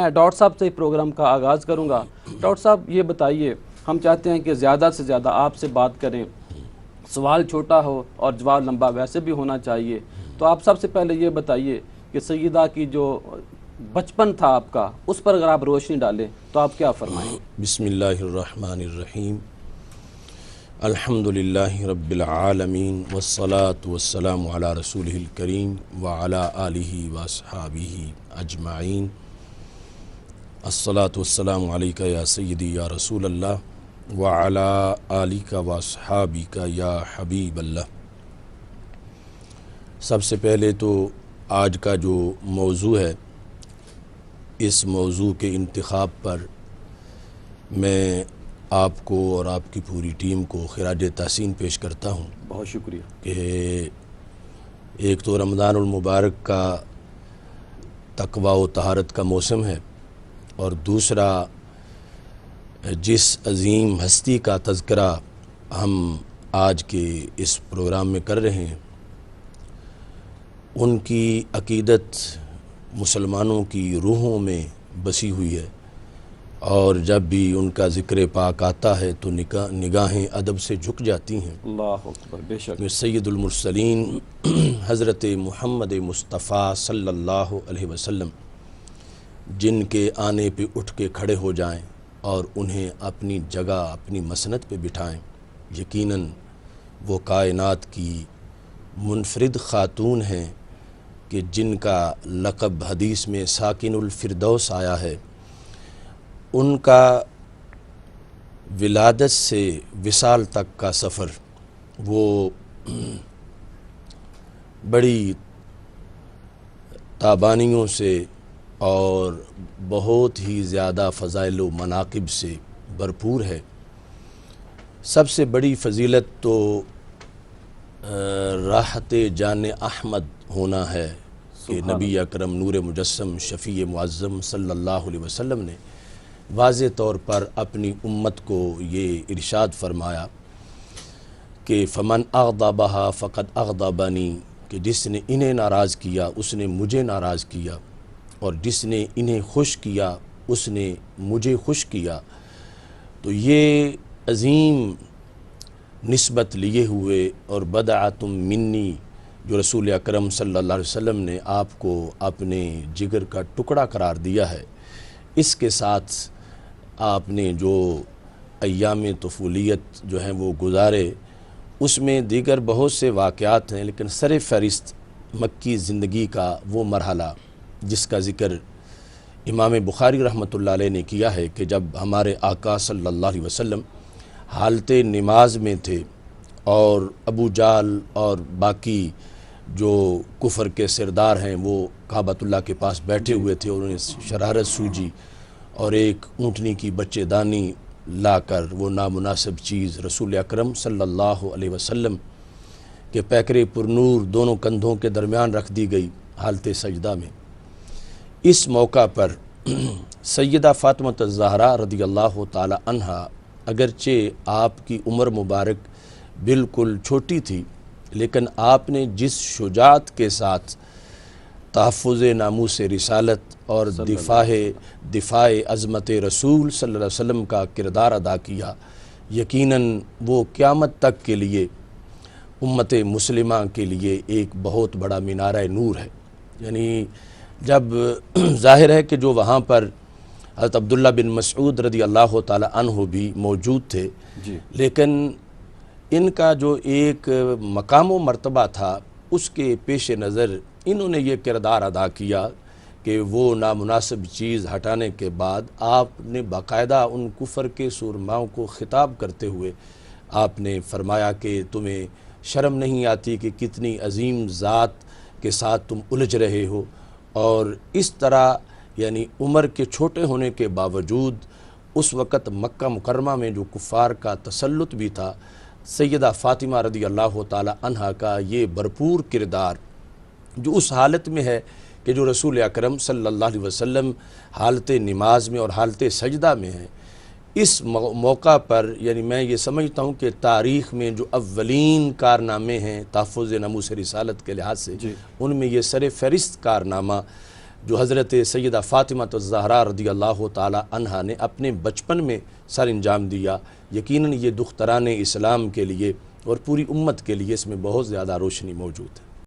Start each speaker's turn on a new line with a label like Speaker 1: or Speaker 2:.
Speaker 1: میں ڈاکٹر صاحب سے پروگرام کا آغاز کروں گا۔ ڈاکٹر صاحب یہ بتائیے، ہم چاہتے ہیں کہ زیادہ سے زیادہ آپ سے بات کریں، سوال چھوٹا ہو اور جواب لمبا ویسے بھی ہونا چاہیے۔ تو آپ سب سے پہلے یہ بتائیے کہ سیدہ کی جو بچپن تھا آپ کا، اس پر اگر آپ روشنی ڈالیں تو آپ کیا فرمائیں؟
Speaker 2: بسم اللہ الرحمن الرحیم، الحمدللہ رب العالمین والصلاة والسلام علی رسولہ الکریم وعلی آلہ واصحابہ اجمعین۔ الصلاة والسلام علیکہ یا سیدی یا رسول اللہ وعلی آلہ واصحابہ یا حبیب اللہ۔ سب سے پہلے تو آج کا جو موضوع ہے، اس موضوع کے انتخاب پر میں آپ کو اور آپ کی پوری ٹیم کو خراج تحسین پیش کرتا ہوں۔
Speaker 1: بہت شکریہ۔
Speaker 2: کہ ایک تو رمضان المبارک کا تقویٰ و طہارت کا موسم ہے، اور دوسرا جس عظیم ہستی کا تذکرہ ہم آج کے اس پروگرام میں کر رہے ہیں، ان کی عقیدت مسلمانوں کی روحوں میں بسی ہوئی ہے، اور جب بھی ان کا ذکر پاک آتا ہے تو نگاہیں ادب سے جھک جاتی ہیں۔
Speaker 1: اللہ اکبر، بے شک۔
Speaker 2: سید المرسلین حضرت محمد مصطفیٰ صلی اللہ علیہ وسلم جن کے آنے پہ اٹھ کے کھڑے ہو جائیں اور انہیں اپنی جگہ اپنی مسند پہ بٹھائیں، یقیناً وہ کائنات کی منفرد خاتون ہیں کہ جن کا لقب حدیث میں ساکن الفردوس آیا ہے۔ ان کا ولادت سے وصال تک کا سفر وہ بڑی تابانیوں سے اور بہت ہی زیادہ فضائل و مناقب سے بھرپور ہے۔ سب سے بڑی فضیلت تو راحت جان احمد ہونا ہے کہ نبی اکرم نور مجسم شفیع معظم صلی اللہ علیہ وسلم نے واضح طور پر اپنی امت کو یہ ارشاد فرمایا کہ فمن اغضبھا فقد اغضبنی، کہ جس نے انہیں ناراض کیا اس نے مجھے ناراض کیا، اور جس نے انہیں خوش کیا اس نے مجھے خوش کیا۔ تو یہ عظیم نسبت لیے ہوئے اور بدعتم منی، جو رسول اکرم صلی اللہ علیہ وسلم نے آپ کو اپنے جگر کا ٹکڑا قرار دیا ہے، اس کے ساتھ آپ نے جو ایام طفولیت جو ہیں وہ گزارے، اس میں دیگر بہت سے واقعات ہیں، لیکن سر فہرست مکی زندگی کا وہ مرحلہ جس کا ذکر امام بخاری رحمۃ اللہ علیہ نے کیا ہے کہ جب ہمارے آقا صلی اللہ علیہ وسلم حالت نماز میں تھے اور ابو جہل اور باقی جو کفر کے سردار ہیں وہ کعبۃ اللہ کے پاس بیٹھے ہوئے تھے، اور انہیں شرارت سوجی اور ایک اونٹنی کی بچے دانی لا کر وہ نامناسب چیز رسول اکرم صلی اللہ علیہ وسلم کے پیکرے پر نور دونوں کندھوں کے درمیان رکھ دی گئی حالت سجدہ میں۔ اس موقع پر سیدہ فاطمہ الزہرا رضی اللہ تعالی عنہا، اگرچہ آپ کی عمر مبارک بالکل چھوٹی تھی، لیکن آپ نے جس شجاعت کے ساتھ تحفظ ناموس رسالت اور دفاع عظمت رسول صلی اللہ علیہ وسلم کا کردار ادا کیا، یقیناً وہ قیامت تک کے لیے امت مسلمہ کے لیے ایک بہت بڑا مینارہ نور ہے۔ یعنی جب ظاہر ہے کہ جو وہاں پر حضرت عبداللہ بن مسعود رضی اللہ تعالی عنہ بھی موجود تھے، لیکن ان کا جو ایک مقام و مرتبہ تھا، اس کے پیش نظر انہوں نے یہ کردار ادا کیا کہ وہ نامناسب چیز ہٹانے کے بعد آپ نے باقاعدہ ان کفر کے سورماؤں کو خطاب کرتے ہوئے آپ نے فرمایا کہ تمہیں شرم نہیں آتی کہ کتنی عظیم ذات کے ساتھ تم الجھ رہے ہو۔ اور اس طرح یعنی عمر کے چھوٹے ہونے کے باوجود اس وقت مکہ مکرمہ میں جو کفار کا تسلط بھی تھا، سیدہ فاطمہ رضی اللہ تعالی عنہا کا یہ بھرپور کردار جو اس حالت میں ہے کہ جو رسول اکرم صلی اللہ علیہ وسلم حالت نماز میں اور حالت سجدہ میں ہیں، اس موقع پر یعنی میں یہ سمجھتا ہوں کہ تاریخ میں جو اولین کارنامے ہیں تحفظ ناموس رسالت کے لحاظ سے، ان میں یہ سر فہرست کارنامہ جو حضرت سیدہ فاطمہ الزہرا رضی اللہ تعالی عنہا نے اپنے بچپن میں سر انجام دیا، یقیناً یہ دختران اسلام کے لیے اور پوری امت کے لیے اس میں بہت زیادہ روشنی موجود ہے۔